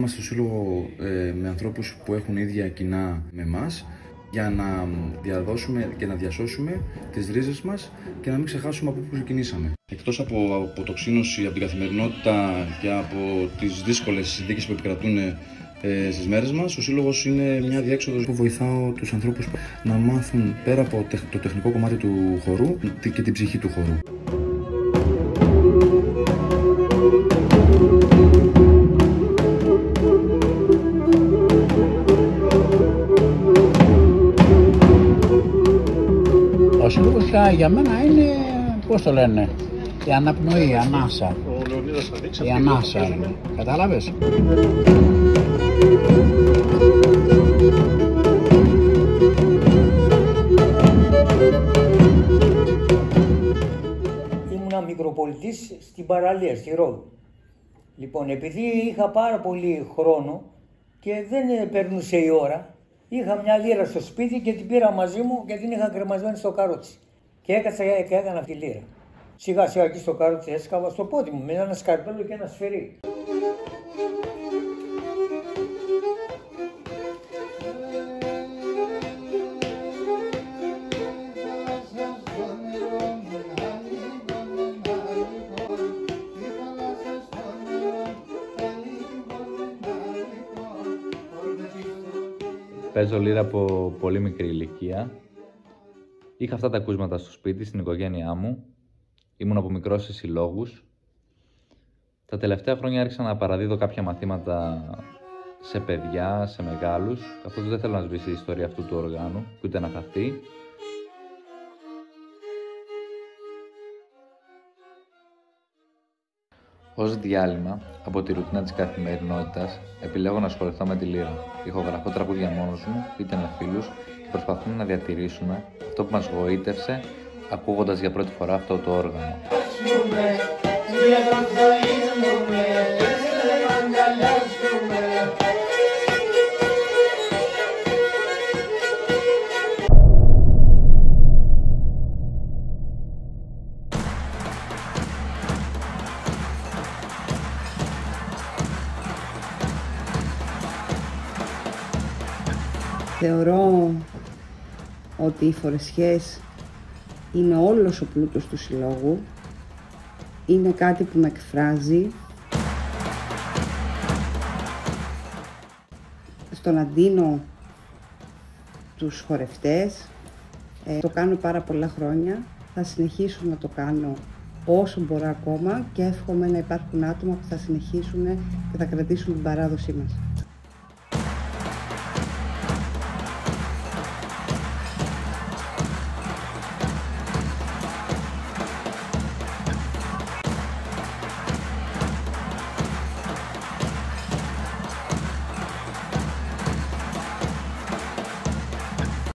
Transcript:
Είμαστε στο σύλλογο με ανθρώπους που έχουν ίδια κοινά με εμάς, για να διαδώσουμε και να διασώσουμε τις ρίζες μας και να μην ξεχάσουμε από πού ξεκινήσαμε. Εκτός από αποτοξίνωση από την καθημερινότητα και από τις δύσκολες συνθήκες που επικρατούν στις μέρες μας, ο Σύλλογος είναι μια διέξοδος που βοηθάω τους ανθρώπους να μάθουν πέρα από το τεχνικό κομμάτι του χορού και την ψυχή του χορού. Ο Σύλλογος για μένα είναι, πώς το λένε, η αναπνοή, η ανάσα. Η ανάσα, κατάλαβες. Ήμουνα μικροπολιτής στην παραλία, στη Ρόδο. Λοιπόν, επειδή είχα πάρα πολύ χρόνο και δεν περνούσε η ώρα, είχα μια λίρα στο σπίτι και την πήρα μαζί μου και την είχα κρεμασμένη στο καρότσι. Και έκατσα και έκανα τη λίρα. Σιγά σιγά εκεί στο καρότσι έσκαβα στο πόδι μου με ένα σκαρπέλο και ένα σφυρί. Παίζω λύρα από πολύ μικρή ηλικία. Είχα αυτά τα ακούσματα στο σπίτι, στην οικογένειά μου. Ήμουν από μικρός σε συλλόγους. Τα τελευταία χρόνια άρχισα να παραδίδω κάποια μαθήματα σε παιδιά, σε μεγάλους, καθώς δεν θέλω να σβήσει η ιστορία αυτού του οργάνου, ούτε να χαθεί. Ως διάλειμμα από τη ρουτίνα της καθημερινότητας, επιλέγω να ασχοληθώ με τη λύρα. Ηχογραφώ τραγούδια μόνος μου, είτε με φίλους, και προσπαθούμε να διατηρήσουμε αυτό που μας γοήτευσε, ακούγοντας για πρώτη φορά αυτό το όργανο. Θεωρώ ότι οι φορεσιές είναι όλος ο πλούτος του συλλόγου, είναι κάτι που με εκφράζει. Στον αντίνω τους χορευτές, το κάνω πάρα πολλά χρόνια, θα συνεχίσω να το κάνω όσο μπορώ ακόμα και εύχομαι να υπάρχουν άτομα που θα συνεχίσουν και θα κρατήσουν την παράδοσή μας.